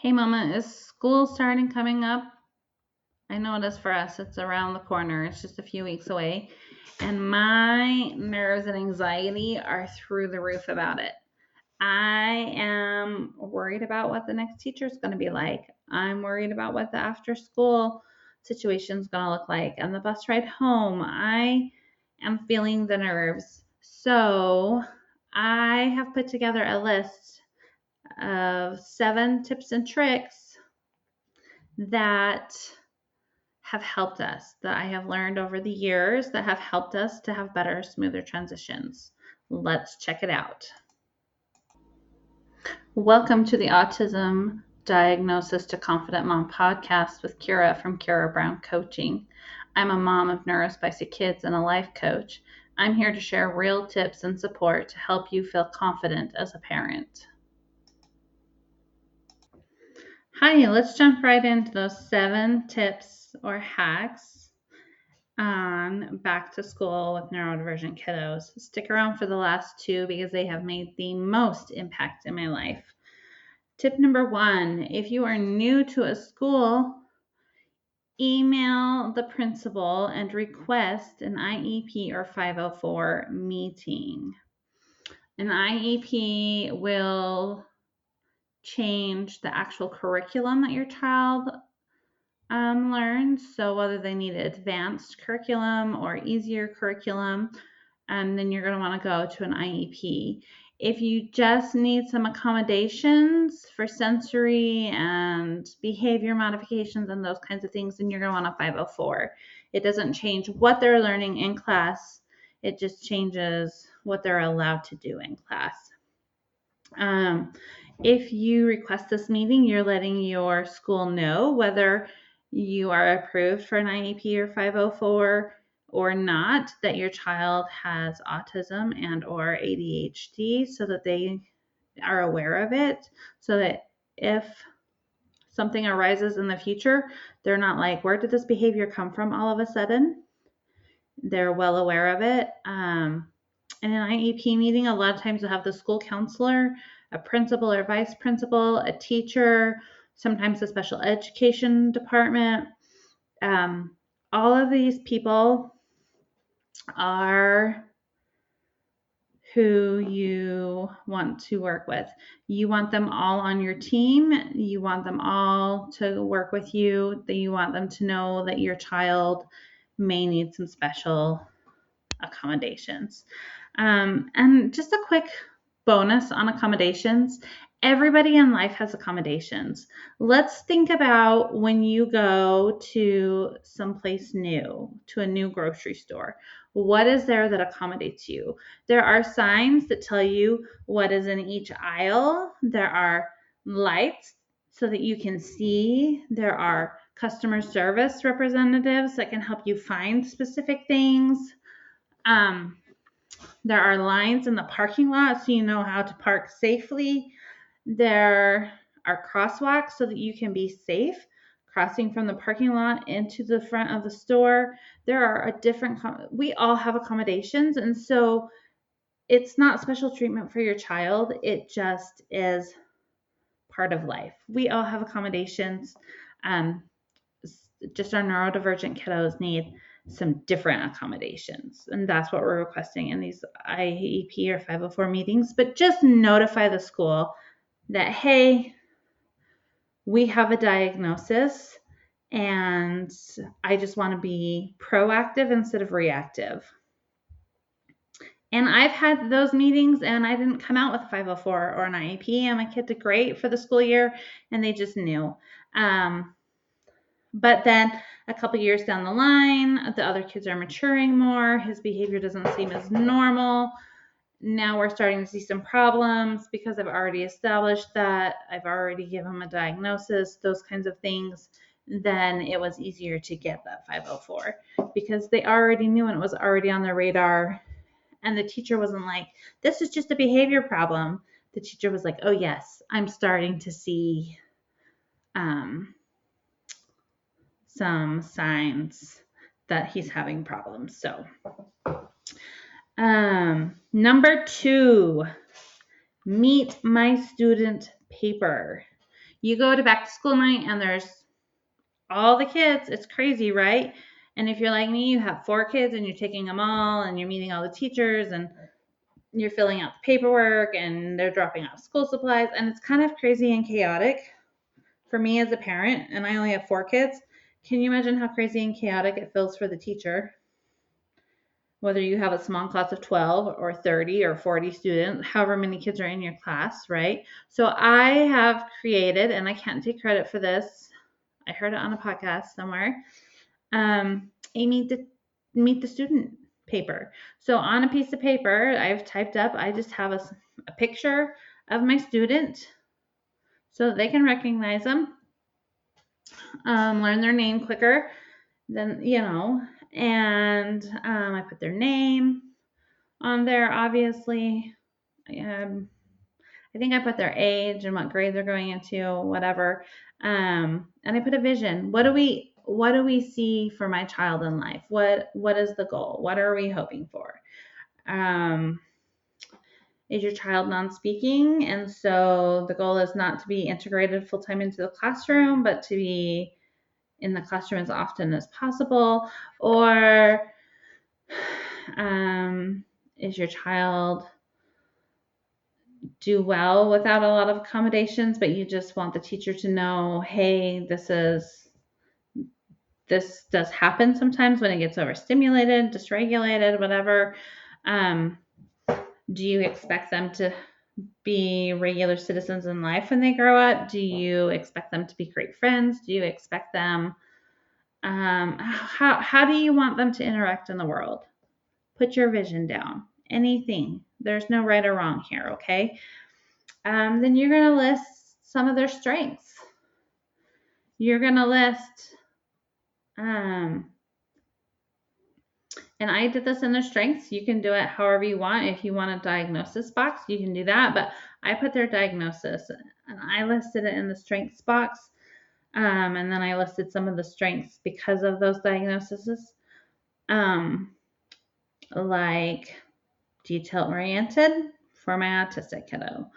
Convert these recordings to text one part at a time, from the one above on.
Hey mama, is school starting coming up? I know it is for us. It's around the corner. It's just a few weeks away. And my nerves and anxiety are through the roof about it. I am worried about what the next teacher is going to be like. I'm worried about what the after school situation is going to look like and the bus ride home. I am feeling the nerves. So I have put together a list of 7 tips and tricks that have helped us, that I have learned over the years that have helped us to have better, smoother transitions. Let's check it out. Welcome to the Autism Diagnosis to Confident Mom podcast with Kira from Kira Brown Coaching. I'm a mom of neurospicy kids and a life coach. I'm here to share real tips and support to help you feel confident as a parent. Hi, let's jump right into those 7 tips or hacks on back to school with neurodivergent kiddos. Stick around for the last 2 because they have made the most impact in my life. Tip number 1, if you are new to a school, email the principal and request an IEP or 504 meeting. An IEP will change the actual curriculum that your child learns. So whether they need advanced curriculum or easier curriculum, then you're going to want to go to an IEP. If you just need some accommodations for sensory and behavior modifications and those kinds of things, then you're going to want a 504. It doesn't change what they're learning in class. It just changes what they're allowed to do in class. If you request this meeting, you're letting your school know whether you are approved for an IEP or 504 or not, that your child has autism and or ADHD, so that they are aware of it, so that if something arises in the future, they're not like, where did this behavior come from all of a sudden? They're well aware of it. In an IEP meeting, a lot of times you'll have the school counselor, a principal or vice principal, a teacher, sometimes a special education department. All of these people are who you want to work with. You want them all on your team. You want them all to work with you. You want them to know that your child may need some special accommodations. And just a quick bonus on accommodations. Everybody in life has accommodations. Let's think about when you go to someplace new, to a new grocery store. What is there that accommodates you? There are signs that tell you what is in each aisle. There are lights so that you can see. There are customer service representatives that can help you find specific things. There are lines in the parking lot so you know how to park safely. There are crosswalks so that you can be safe crossing from the parking lot into the front of the store. There are we all have accommodations, and so it's not special treatment for your child. It just is part of life. We all have accommodations. Just our neurodivergent kiddos need some different accommodations, and that's what we're requesting in these IEP or 504 meetings. But just notify the school that, hey, we have a diagnosis and I just want to be proactive instead of reactive. And I've had those meetings and I didn't come out with a 504 or an IEP, and my kid did great for the school year and they just knew. But then a couple years down the line, the other kids are maturing more. His behavior doesn't seem as normal. Now we're starting to see some problems because I've already established that. I've already given him a diagnosis, those kinds of things. Then it was easier to get that 504 because they already knew and it was already on their radar. And the teacher wasn't like, this is just a behavior problem. The teacher was like, oh yes, I'm starting to see some signs that he's having problems. So number 2, meet my student paper. You go to back to school night and there's all the kids. It's crazy, right? And if you're like me, you have 4 kids and you're taking them all and you're meeting all the teachers and you're filling out the paperwork and they're dropping off school supplies, and it's kind of crazy and chaotic for me as a parent, and I only have 4 kids. Can you imagine how crazy and chaotic it feels for the teacher? Whether you have a small class of 12 or 30 or 40 students, however many kids are in your class, right? So I have created, and I can't take credit for this, I heard it on a podcast somewhere, a meet the student paper. So on a piece of paper, I've typed up, I just have a picture of my student so that they can recognize them, learn their name quicker than, and I put their name on there, obviously. I think I put their age and what grade they're going into, whatever. And I put a vision. What do we see for my child in life? What is the goal? What are we hoping for? Is your child non-speaking? And so the goal is not to be integrated full-time into the classroom, but to be in the classroom as often as possible. Or is your child do well without a lot of accommodations, but you just want the teacher to know, hey, this does happen sometimes when it gets overstimulated, dysregulated, whatever. Do you expect them to be regular citizens in life when they grow up? Do you expect them to be great friends? Do you expect them, how do you want them to interact in the world? Put your vision down. Anything. There's no right or wrong here, okay? Then you're going to list some of their strengths. You're going to list, and I did this in their strengths. You can do it however you want. If you want a diagnosis box, you can do that. But I put their diagnosis and I listed it in the strengths box. And then I listed some of the strengths because of those diagnoses. Like detail oriented for my autistic kiddo.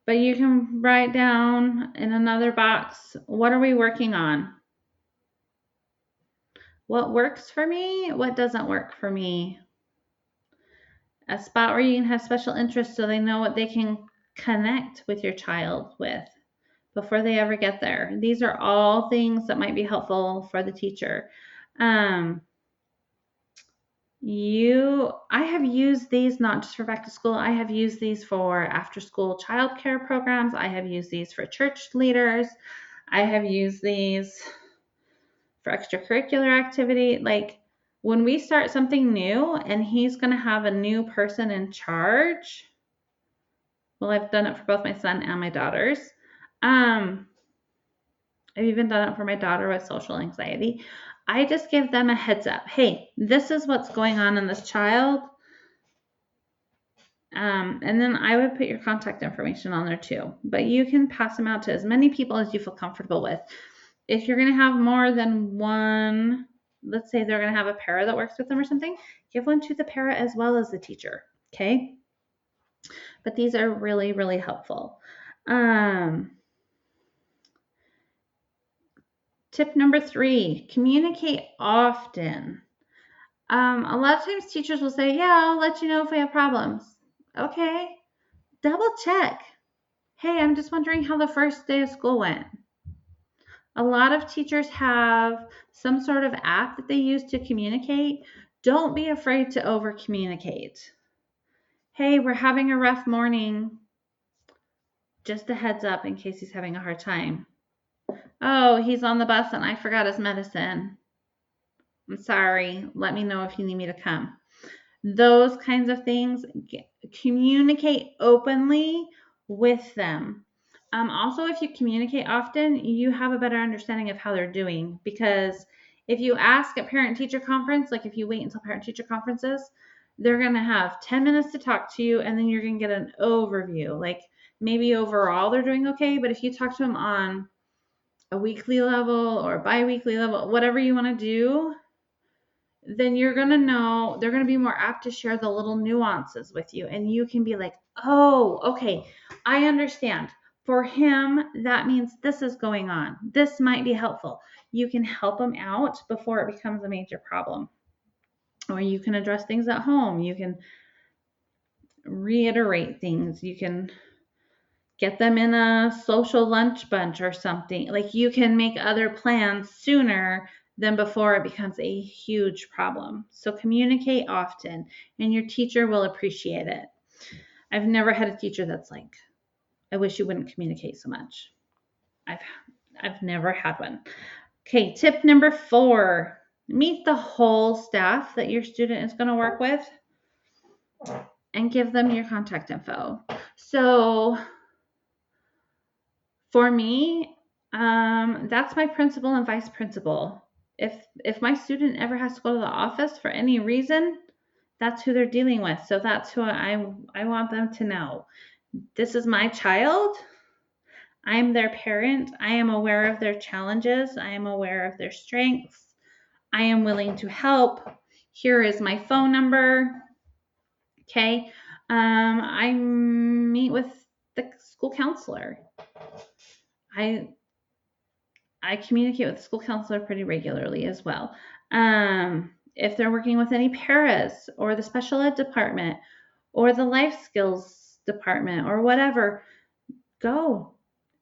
But you can write down in another box, what are we working on? What works for me? What doesn't work for me? A spot where you can have special interests so they know what they can connect with your child with before they ever get there. These are all things that might be helpful for the teacher. I have used these not just for back to school. I have used these for after school childcare programs. I have used these for church leaders. I have used these for extracurricular activity. Like when we start something new and he's going to have a new person in charge. Well, I've done it for both my son and my daughters. I've even done it for my daughter with social anxiety. I just give them a heads up. Hey, this is what's going on in this child. And then I would put your contact information on there too. But you can pass them out to as many people as you feel comfortable with. If you're going to have more than one, let's say they're going to have a para that works with them or something, give one to the para as well as the teacher. Okay? But these are really, really helpful. Tip number 3, communicate often. A lot of times teachers will say, yeah, I'll let you know if we have problems. Okay, double check. Hey, I'm just wondering how the first day of school went. A lot of teachers have some sort of app that they use to communicate. Don't be afraid to over communicate. Hey, we're having a rough morning. Just a heads up in case he's having a hard time. Oh, he's on the bus and I forgot his medicine. I'm sorry. Let me know if you need me to come. Those kinds of things. Communicate openly with them. Also, if you communicate often, you have a better understanding of how they're doing. Because if you ask at parent-teacher conference, like if you wait until parent-teacher conferences, they're going to have 10 minutes to talk to you, and then you're going to get an overview. Like maybe overall they're doing okay, but if you talk to them on a weekly level or bi-weekly level, whatever you want to do, then you're going to know, they're going to be more apt to share the little nuances with you. And you can be like, oh, okay, I understand. For him, that means this is going on. This might be helpful. You can help him out before it becomes a major problem. Or you can address things at home. You can reiterate things. You can get them in a social lunch bunch or something. Like, you can make other plans sooner than before it becomes a huge problem. So communicate often, and your teacher will appreciate it. I've never had a teacher that's like, I wish you wouldn't communicate so much. I've never had one. Okay, tip number 4, meet the whole staff that your student is going to work with and give them your contact info. So for me, that's my principal and vice principal. If my student ever has to go to the office for any reason, that's who they're dealing with. So that's who I want them to know. This is my child. I am their parent. I am aware of their challenges. I am aware of their strengths. I am willing to help. Here is my phone number. Okay. I meet with the school counselor. I communicate with the school counselor pretty regularly as well. If they're working with any paras or the special ed department or the life skills department or whatever, go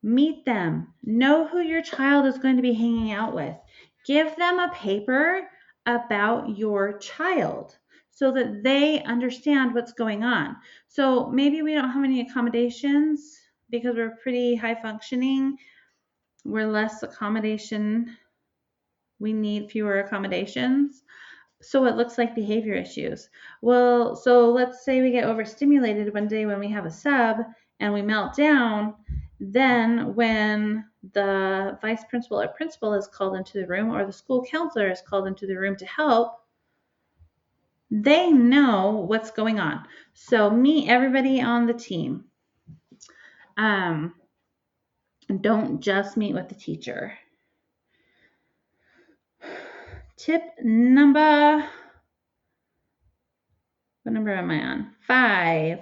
meet them. Know who your child is going to be hanging out with. Give them a paper about your child so that they understand what's going on. So maybe we don't have any accommodations because we're pretty high functioning. We're less accommodation. We need fewer accommodations. So it looks like behavior issues. Well, so let's say we get overstimulated one day when we have a sub and we melt down. Then when the vice principal or principal is called into the room or the school counselor is called into the room to help, they know what's going on. So meet everybody on the team. Don't just meet with the teacher. Tip number, what number am I on? 5.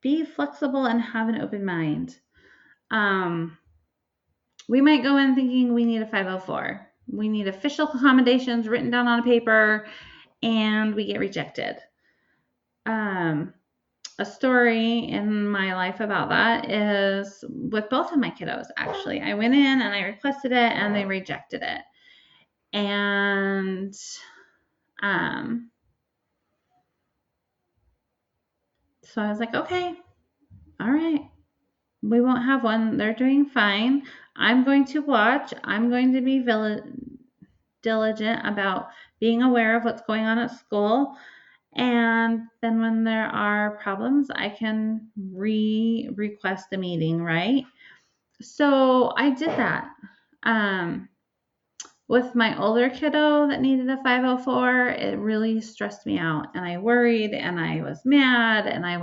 Be flexible and have an open mind. We might go in thinking we need a 504. We need official accommodations written down on a paper, and we get rejected. A story in my life about that is with both of my kiddos, actually. I went in and I requested it, and they rejected it. And so I was like, okay, all right, we won't have one. They're doing fine. I'm going to watch. I'm going to be diligent about being aware of what's going on at school. And then when there are problems, I can request a meeting, right? So I did that. With my older kiddo that needed a 504, it really stressed me out, and I worried, and I was mad, and I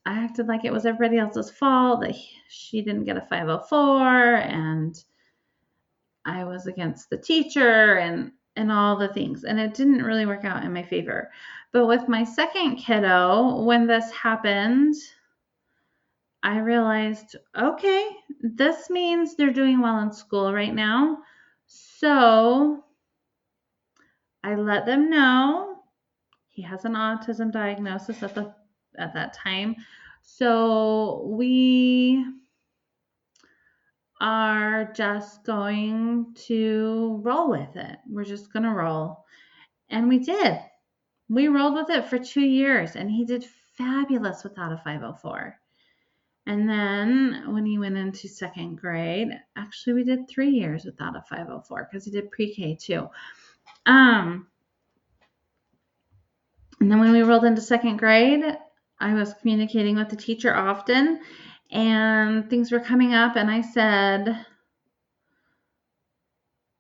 acted like it was everybody else's fault that she didn't get a 504, and I was against the teacher and all the things, and it didn't really work out in my favor. But with my second kiddo, when this happened, I realized, okay, this means they're doing well in school right now. So I let them know he has an autism diagnosis at that time. So we are just going to roll with it. We're just going to roll. And we did. We rolled with it for 2 years, and he did fabulous without a 504. And then when he went into second grade, actually we did 3 years without a 504 because he did pre-K too. And then when we rolled into second grade, I was communicating with the teacher often, and things were coming up, and I said,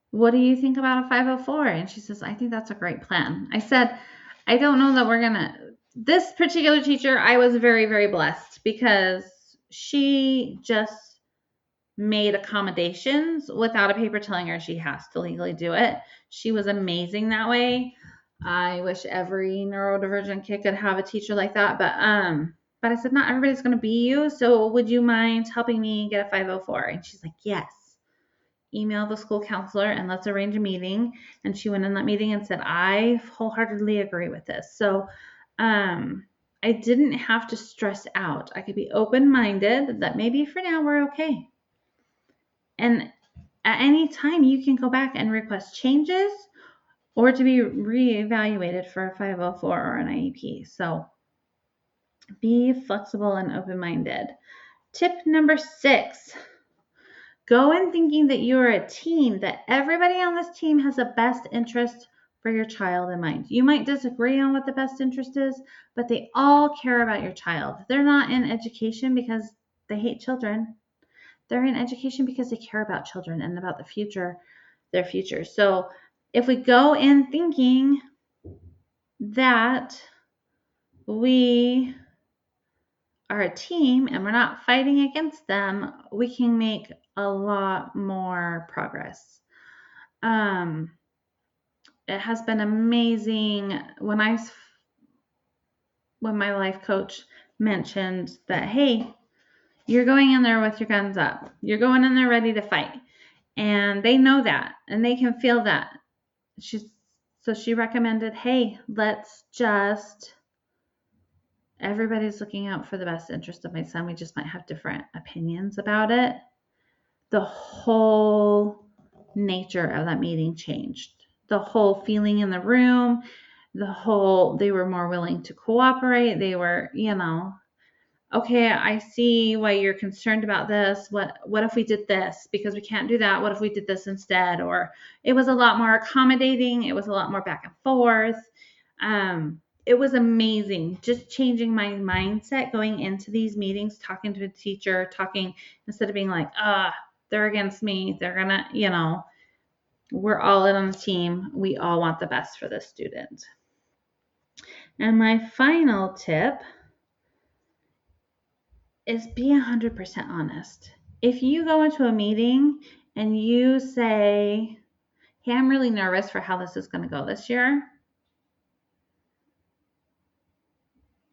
what do you think about a 504? And she says, I think that's a great plan. I said, I don't know that this particular teacher, I was very, very blessed because she just made accommodations without a paper telling her she has to legally do it. She was amazing that way. I wish every neurodivergent kid could have a teacher like that, but I said, not everybody's going to be you, so would you mind helping me get a 504? And she's like, yes. Email the school counselor and let's arrange a meeting. And she went in that meeting and said, I wholeheartedly agree with this. So I didn't have to stress out. I could be open-minded that maybe for now we're okay. And at any time you can go back and request changes or to be reevaluated for a 504 or an IEP. So be flexible and open-minded. Tip number 6, go in thinking that you are a team, that everybody on this team has the best interest for your child in mind. You might disagree on what the best interest is, but they all care about your child. They're not in education because they hate children. They're in education because they care about children and about the future, their future. So if we go in thinking that we are a team and we're not fighting against them, we can make a lot more progress. It has been amazing when my life coach mentioned that, hey, you're going in there with your guns up. You're going in there ready to fight. And they know that and they can feel that. So she recommended, hey, everybody's looking out for the best interest of my son. We just might have different opinions about it. The whole nature of that meeting changed. The whole feeling in the room, they were more willing to cooperate. They were, okay, I see why you're concerned about this. What if we did this? Because we can't do that. What if we did this instead? Or it was a lot more accommodating. It was a lot more back and forth. It was amazing, just changing my mindset going into these meetings, talking to a teacher, instead of being like, they're against me. They're gonna, we're all in on the team. We all want the best for the student. And my final tip is be 100% honest. If you go into a meeting and you say, hey, I'm really nervous for how this is going to go this year.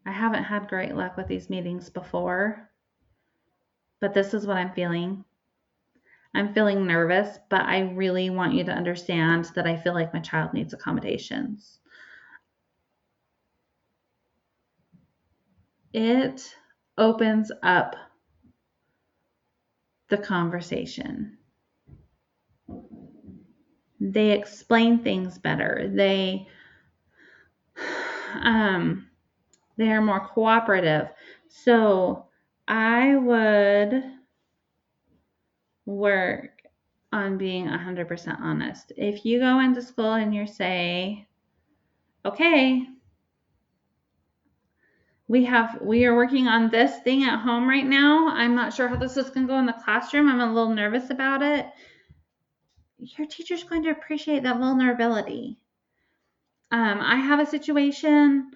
I haven't had great luck with these meetings before, but this is what I'm feeling. I'm feeling nervous, but I really want you to understand that I feel like my child needs accommodations. It opens up the conversation. They explain things better. They are more cooperative. So I would work on being 100% honest. If you go into school and you say, okay, we are working on this thing at home right now. I'm not sure how this is going to go in the classroom. I'm a little nervous about it. Your teacher's going to appreciate that vulnerability. I have a situation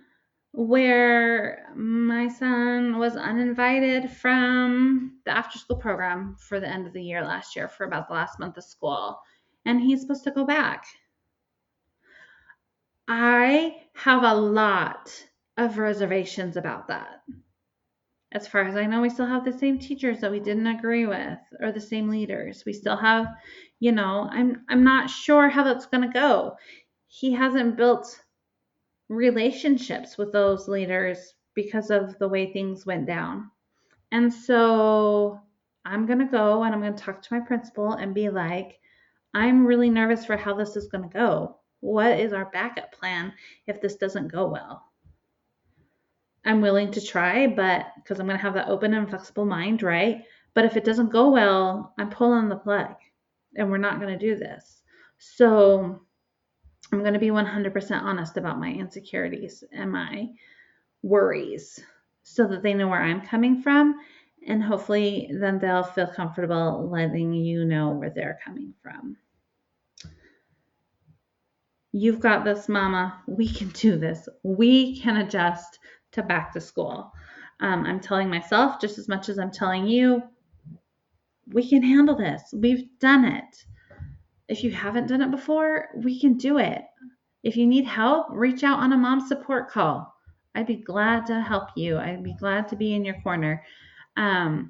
where my son was uninvited from the after-school program for the end of the year last year, for about the last month of school, and he's supposed to go back. I have a lot of reservations about that. As far as I know, we still have the same teachers that we didn't agree with, or the same leaders. We still have, I'm not sure how that's going to go. He hasn't built relationships with those leaders because of the way things went down. And so I'm going to go and I'm going to talk to my principal and be like, I'm really nervous for how this is going to go. What is our backup plan if this doesn't go well? I'm willing to try, but because I'm going to have that open and flexible mind, right? But if it doesn't go well, I'm pulling the plug and we're not going to do this. So I'm going to be 100% honest about my insecurities and my worries so that they know where I'm coming from. And hopefully then they'll feel comfortable letting you know where they're coming from. You've got this, mama. We can do this. We can adjust to back to school. I'm telling myself just as much as I'm telling you, We can handle this. We've done it. If you haven't done it before, we can do it. If you need help, reach out on a mom support call. I'd be glad to help you. I'd be glad to be in your corner. You're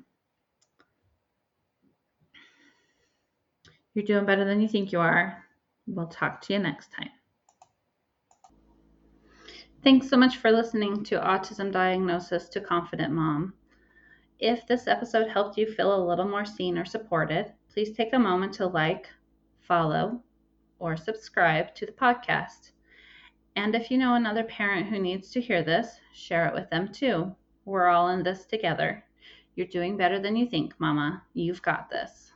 doing better than you think you are. We'll talk to you next time. Thanks so much for listening to Autism Diagnosis to Confident Mom. If this episode helped you feel a little more seen or supported, please take a moment to like, follow, or subscribe to the podcast. And if you know another parent who needs to hear this, share it with them too. We're all in this together. You're doing better than you think, Mama. You've got this.